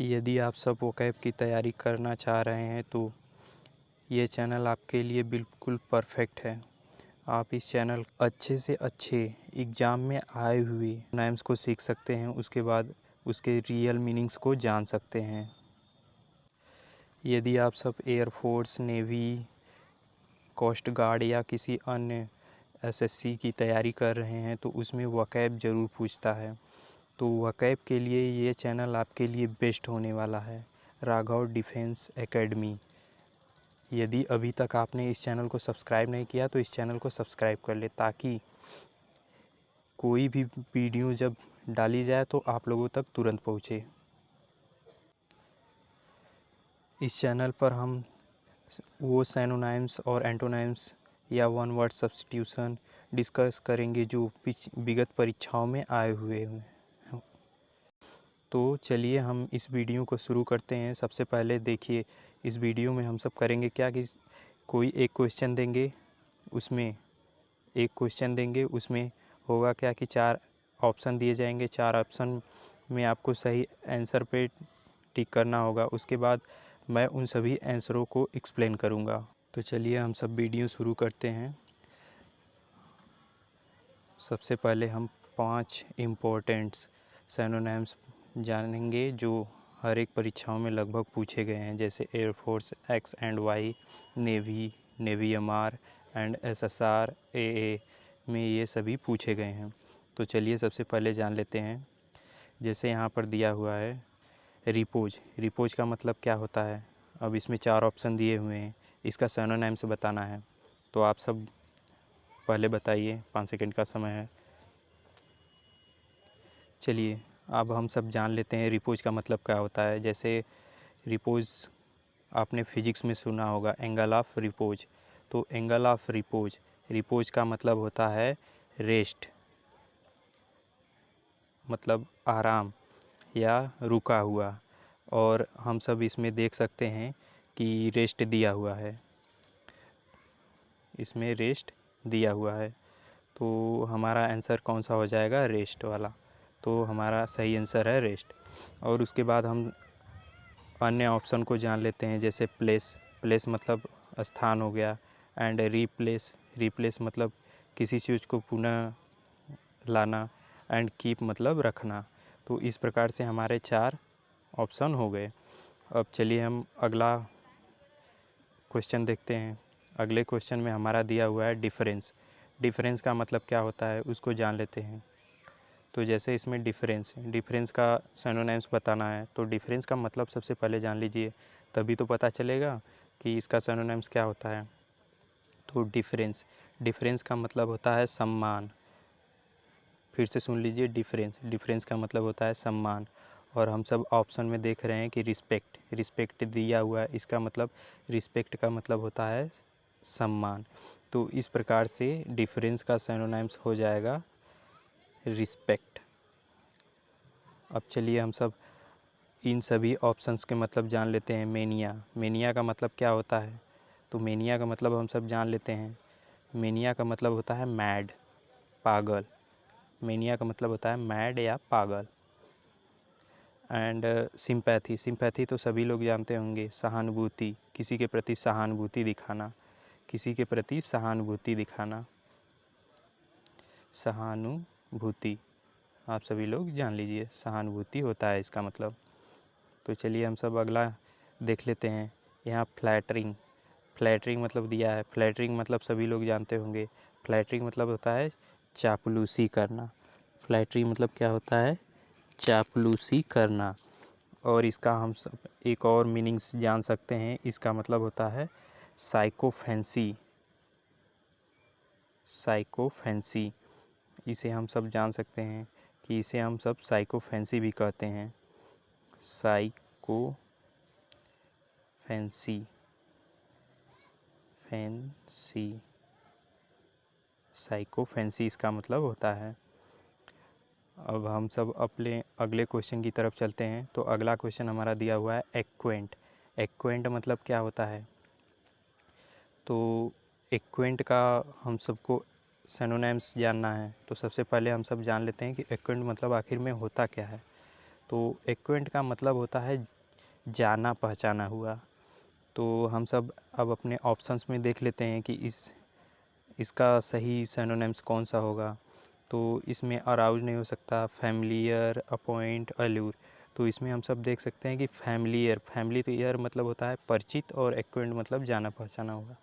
यदि आप सब वोकैब की तैयारी करना चाह रहे हैं तो ये चैनल आपके लिए बिल्कुल परफेक्ट है। आप इस चैनल अच्छे से अच्छे एग्ज़ाम में आए हुए नाम्स को सीख सकते हैं, उसके बाद उसके रियल मीनिंग्स को जान सकते हैं। यदि आप सब एयरफोर्स, नेवी, कोस्ट गार्ड या किसी अन्य एसएससी की तैयारी कर रहे हैं तो उसमें वोकैब ज़रूर पूछता है। तो वोकैब के लिए ये चैनल आपके लिए बेस्ट होने वाला है, राघव डिफेंस एकेडमी। यदि अभी तक आपने इस चैनल को सब्सक्राइब नहीं किया तो इस चैनल को सब्सक्राइब कर ले, ताकि कोई भी वीडियो जब डाली जाए तो आप लोगों तक तुरंत पहुँचे। इस चैनल पर हम वो सिनोनिम्स और एंटोनिम्स या वन वर्ड सब्स्टिट्यूशन डिस्कस करेंगे जो विगत परीक्षाओं में आए हुए हैं। तो चलिए हम इस वीडियो को शुरू करते हैं। सबसे पहले देखिए, इस वीडियो में हम सब करेंगे क्या कि कोई एक क्वेश्चन देंगे, उसमें होगा क्या कि 4 ऑप्शन दिए जाएंगे। 4 ऑप्शन में आपको सही आंसर पे टिक करना होगा। उसके बाद मैं उन सभी आंसरों को एक्सप्लेन करूँगा। तो चलिए हम सब वीडियो शुरू करते हैं। सबसे पहले हम 5 इम्पोर्टेंट्स सिनोनिम्स जानेंगे जो हर एक परीक्षाओं में लगभग पूछे गए हैं, जैसे air force X and Y, navy MR and SSR AA में ये सभी पूछे गए हैं। तो चलिए सबसे पहले जान लेते हैं। जैसे यहाँ पर दिया हुआ है रिपोज का मतलब क्या होता है। अब इसमें 4 ऑप्शन दिए हुए हैं, इसका सिनोनिम्स बताना है। तो आप सब पहले बताइए, 5 सेकंड का समय है। चलिए अब हम सब जान लेते हैं रिपोज का मतलब क्या होता है। जैसे रिपोज आपने फिजिक्स में सुना होगा, एंगल ऑफ रिपोज। तो एंगल ऑफ रिपोज का मतलब होता है रेस्ट, मतलब आराम या रुका हुआ। और हम सब इसमें देख सकते हैं कि रेस्ट दिया हुआ है, इसमें रेस्ट दिया हुआ है। तो हमारा आंसर कौन सा हो जाएगा, रेस्ट वाला। तो हमारा सही आंसर है रेस्ट। और उसके बाद हम अन्य ऑप्शन को जान लेते हैं। जैसे प्लेस मतलब स्थान हो गया, एंड रिप्लेस मतलब किसी चीज़ को पुनः लाना, एंड कीप मतलब रखना। तो इस प्रकार से हमारे 4 ऑप्शन हो गए। अब चलिए हम अगला क्वेश्चन देखते हैं। अगले क्वेश्चन में हमारा दिया हुआ है डिफरेंस का मतलब क्या होता है, उसको जान लेते हैं। तो जैसे इसमें डिफरेंस का सिनोनिम्स बताना है, तो डिफरेंस का मतलब सबसे पहले जान लीजिए, तभी तो पता चलेगा कि इसका सिनोनिम्स क्या होता है। तो डिफरेंस का मतलब होता है सम्मान। फिर से सुन लीजिए, डिफरेंस का मतलब होता है सम्मान। और हम सब ऑप्शन में देख रहे हैं कि रिस्पेक्ट दिया हुआ है, इसका मतलब रिस्पेक्ट का मतलब होता है सम्मान। तो इस प्रकार से डिफरेंस का सिनोनिम्स हो जाएगा रिस्पेक्ट। अब चलिए हम सब इन सभी ऑप्शंस के मतलब जान लेते हैं। मेनिया का मतलब क्या होता है, तो मेनिया का मतलब हम सब जान लेते हैं। मेनिया का मतलब होता है मैड, पागल। मेनिया का मतलब होता है मैड या पागल। एंड सिंपैथी तो सभी लोग जानते होंगे, सहानुभूति, किसी के प्रति सहानुभूति दिखाना, सहानुभूति आप सभी लोग जान लीजिए, सहानुभूति होता है इसका मतलब। तो चलिए हम सब अगला देख लेते हैं। यहाँ फ्लैटरिंग मतलब दिया है। फ्लैटरिंग मतलब सभी लोग जानते होंगे, फ्लैटरिंग मतलब होता है चापलूसी करना। फ्लैटरिंग मतलब क्या होता है, चापलूसी करना। और इसका हम सब एक और मीनिंग्स जान सकते हैं, इसका मतलब होता है साइकोफेंसी। इसे हम सब जान सकते हैं कि इसे हम सब साइकोफेंसी भी कहते हैं। साइकोफेंसी इसका मतलब होता है। अब हम सब अपने अगले क्वेश्चन की तरफ चलते हैं। तो अगला क्वेश्चन हमारा दिया हुआ है एक्वेंट मतलब क्या होता है। तो एक्वेंट का हम सबको सिनोनिम्स जानना है। तो सबसे पहले हम सब जान लेते हैं कि एक्वेंट मतलब आखिर में होता क्या है। तो एक्वेंट का मतलब होता है जाना पहचाना हुआ। तो हम सब अब अपने ऑप्शंस में देख लेते हैं कि इसका सही सिनोनिम्स कौन सा होगा। तो इसमें अराउज नहीं हो सकता, फैमिलियर, अपॉइंट, अल्यूर। तो इसमें हम सब देख सकते हैं कि फैमिलियर मतलब होता है परिचित, और एक्वेंट मतलब जाना पहचाना हुआ।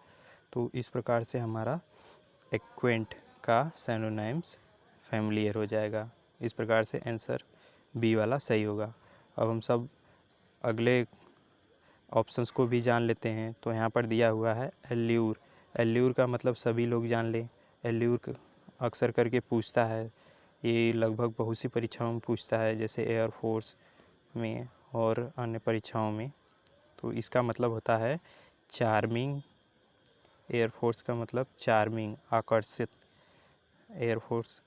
तो इस प्रकार से हमारा एक्वेंट का सिनोनिम्स फैमिलियर हो जाएगा। इस प्रकार से आंसर बी वाला सही होगा। अब हम सब अगले ऑप्शंस को भी जान लेते हैं। तो यहाँ पर दिया हुआ है एल्यूर। एल्यूर का मतलब सभी लोग जान लें। एल्यूर अक्सर करके पूछता है, ये लगभग बहुत सी परीक्षाओं में पूछता है, जैसे एयरफोर्स में और अन्य परीक्षाओं में। तो इसका मतलब होता है चार्मिंग। एयरफोर्स का मतलब चार्मिंग, आकर्षित। एयरफोर्स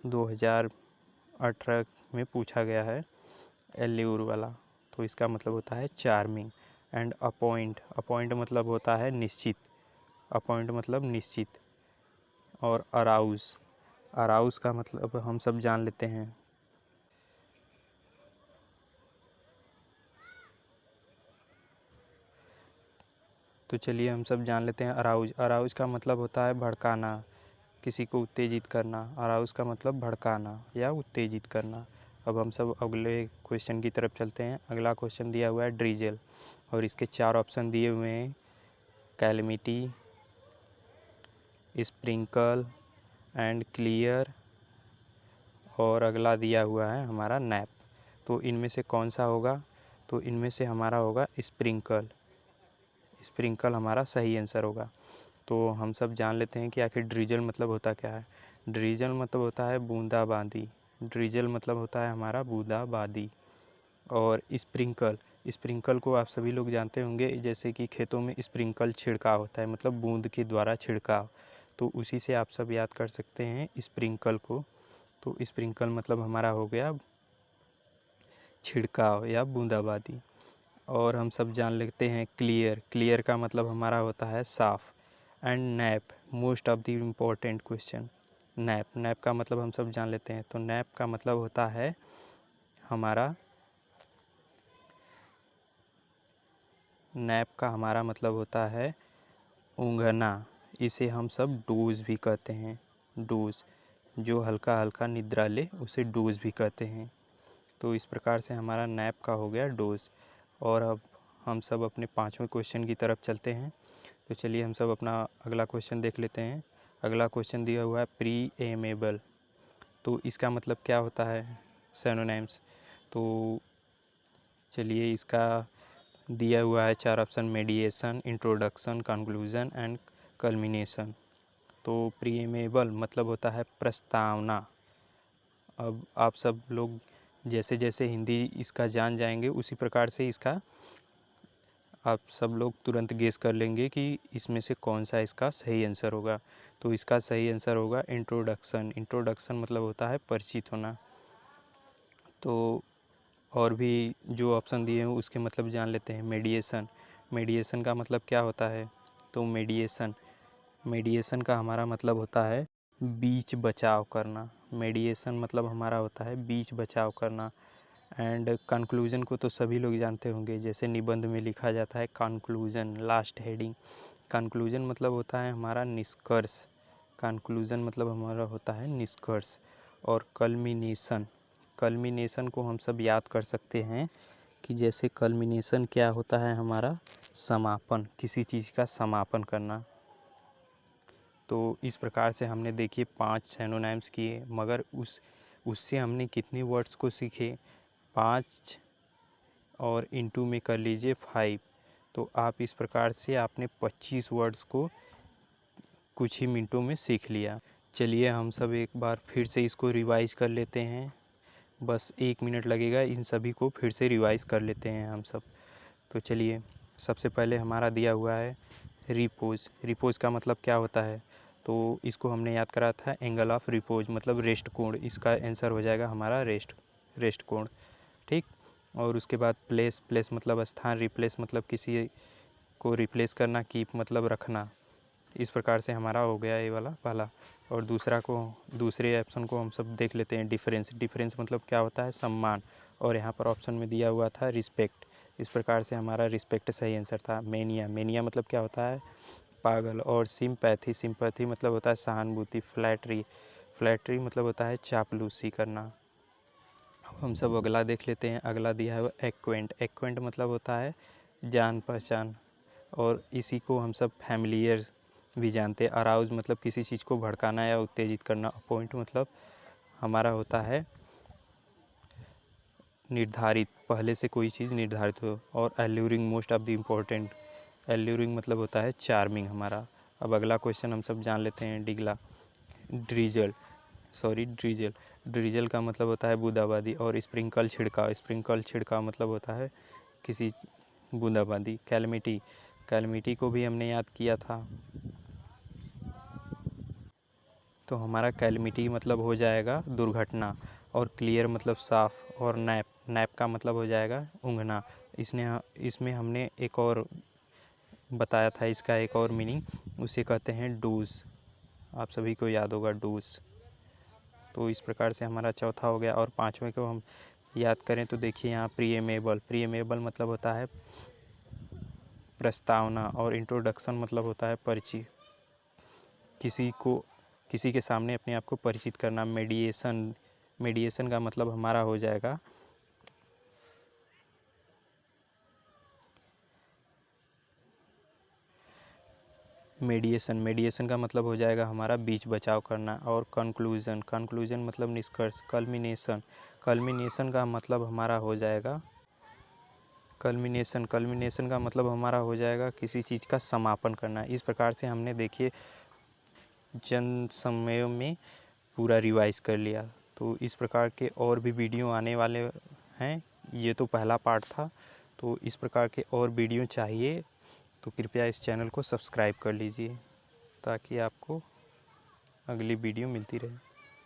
2018 में पूछा गया है एल्यूर वाला। तो इसका मतलब होता है चार्मिंग। एंड अपॉइंट मतलब होता है निश्चित। अपॉइंट मतलब निश्चित। और अराउज का मतलब हम सब जान लेते हैं। तो चलिए हम सब जान लेते हैं अराउज का मतलब होता है भड़काना, किसी को उत्तेजित करना। अराउज का मतलब भड़काना या उत्तेजित करना। अब हम सब अगले क्वेश्चन की तरफ चलते हैं। अगला क्वेश्चन दिया हुआ है ड्रीजल, और इसके 4 ऑप्शन दिए हुए हैं, कैलमिटी, स्प्रिंकल एंड क्लियर, और अगला दिया हुआ है हमारा नैप। तो इनमें से कौन सा होगा? तो इनमें से हमारा होगा स्प्रिंकल। स्प्रिंकल हमारा सही आंसर होगा। तो हम सब जान लेते हैं कि आखिर ड्रीजल मतलब होता क्या है। ड्रीजल मतलब होता है बूंदाबांदी। ड्रीजल मतलब होता है हमारा बूंदाबांदी। और स्प्रिंकल को आप सभी लोग जानते होंगे, जैसे कि खेतों में स्प्रिंकल छिड़काव होता है, मतलब बूंद के द्वारा छिड़काव। तो उसी से आप सब याद कर सकते हैं स्प्रिंकल को। तो स्प्रिंकल मतलब हमारा हो गया छिड़काव या बूंदाबांदी। और हम सब जान लेते हैं क्लियर का मतलब हमारा होता है साफ। And nap, most of the important question, nap का मतलब हम सब जान लेते हैं। तो नैप का मतलब होता है हमारा मतलब होता है ऊँघना। इसे हम सब डोज भी कहते हैं। डोज, जो हल्का हल्का निद्रा ले उसे डोज भी कहते हैं। तो इस प्रकार से हमारा नैप का हो गया डोज। और अब हम सब अपने 5वें क्वेश्चन की तरफ चलते हैं। तो चलिए हम सब अपना अगला क्वेश्चन देख लेते हैं। अगला क्वेश्चन दिया हुआ है प्रीएमेबल। तो इसका मतलब क्या होता है, सिनोनिम्स। तो चलिए इसका दिया हुआ है 4 option, मेडिएशन, introduction, conclusion and culmination. तो प्रीएमेबल मतलब होता है प्रस्तावना। अब आप सब लोग जैसे जैसे हिंदी इसका जान जाएंगे, उसी प्रकार से इसका आप सब लोग तुरंत गेस कर लेंगे कि इसमें से कौन सा इसका सही आंसर होगा। तो इसका सही आंसर होगा इंट्रोडक्शन मतलब होता है परिचित होना। तो और भी जो ऑप्शन दिए हैं उसके मतलब जान लेते हैं। मेडिएशन का मतलब क्या होता है? तो मेडिएशन का हमारा मतलब होता है बीच बचाव करना। मेडिएशन मतलब हमारा होता है बीच बचाव करना। एंड कंक्लूजन को तो सभी लोग जानते होंगे, जैसे निबंध में लिखा जाता है कंक्लूजन, लास्ट हेडिंग। कंक्लूजन मतलब होता है हमारा निष्कर्ष। कंक्लूजन मतलब हमारा होता है निष्कर्ष। और कल्मिनेशन को हम सब याद कर सकते हैं कि जैसे कल्मिनेशन क्या होता है हमारा समापन, किसी चीज़ का समापन करना। तो इस प्रकार से हमने देखिए 5 सिनोनिम्स किए, मगर उससे हमने कितने वर्ड्स को सीखे? 5 और इंटू में कर लीजिए 5। तो आप इस प्रकार से आपने 25 वर्ड्स को कुछ ही मिनटों में सीख लिया। चलिए हम सब एक बार फिर से इसको रिवाइज कर लेते हैं। बस 1 मिनट लगेगा, इन सभी को फिर से रिवाइज कर लेते हैं हम सब। तो चलिए सबसे पहले हमारा दिया हुआ है रिपोज का मतलब क्या होता है? तो इसको हमने याद करा था एंगल ऑफ रिपोज मतलब रेस्ट कोण। इसका आंसर हो जाएगा हमारा रेस्ट कोण, ठीक। और उसके बाद प्लेस मतलब स्थान, रिप्लेस मतलब किसी को रिप्लेस करना, कीप मतलब रखना। इस प्रकार से हमारा हो गया ये वाला पहला। और दूसरे ऑप्शन को हम सब देख लेते हैं डिफरेंस। डिफरेंस मतलब क्या होता है, सम्मान, और यहाँ पर ऑप्शन में दिया हुआ था रिस्पेक्ट। इस प्रकार से हमारा रिस्पेक्ट सही आंसर था। मेनिया, मेनिया मतलब क्या होता है, पागल। और सिंपैथी, सिंपैथी मतलब होता है सहानुभूति। फ्लैटरी, फ्लैटरी मतलब होता है चापलूसी करना। हम सब अगला देख लेते हैं। अगला दिया है एक्वेंट। एक्वेंट मतलब होता है जान पहचान, और इसी को हम सब फैमिलियर भी जानते हैं। अराउज मतलब किसी चीज़ को भड़काना या उत्तेजित करना। अपॉइंट मतलब हमारा होता है निर्धारित, पहले से कोई चीज़ निर्धारित हो। और alluring most of the important, alluring मतलब होता है चार्मिंग हमारा। अब अगला क्वेश्चन हम सब जान लेते हैं। डिगला, ड्रीजल, ड्रीजल, ड्रीजल का मतलब होता है बूंदाबांदी। और स्प्रिंकल, छिड़काव, स्प्रिंकल छिड़काव मतलब होता है किसी बूंदाबांदी। कैलमिटी, कैलमिटी को भी हमने याद किया था, तो हमारा कैलमिटी मतलब हो जाएगा दुर्घटना। और क्लियर मतलब साफ। और नैप, नैप का मतलब हो जाएगा ऊँघना। इसमें हमने एक और बताया था, इसका एक और मीनिंग, उसे कहते हैं डूज। आप सभी को याद होगा डूज। तो इस प्रकार से हमारा चौथा हो गया। और पांचवें को हम याद करें तो देखिए यहाँ प्रीएमेबल, प्रीएमेबल मतलब होता है प्रस्तावना। और इंट्रोडक्शन मतलब होता है परिचय, किसी के सामने अपने आप को परिचित करना। मेडिएशन, मेडिएशन का मतलब हमारा हो जाएगा मेडिएशन, मेडिएशन का मतलब हो जाएगा हमारा बीच बचाव करना। और कंक्लूजन, कंक्लूजन मतलब निष्कर्ष। कल्मिनेशन, कल्मिनेशन का मतलब हमारा हो जाएगा कल्मिनेशन, कल्मिनेशन का मतलब हमारा हो जाएगा किसी चीज़ का समापन करना। इस प्रकार से हमने देखिए चंद समयों में पूरा रिवाइज कर लिया। तो इस प्रकार के और भी वीडियो आने वाले हैं। ये तो पहला पार्ट था, तो इस प्रकार के और वीडियो चाहिए तो कृपया इस चैनल को सब्सक्राइब कर लीजिए ताकि आपको अगली वीडियो मिलती रहे।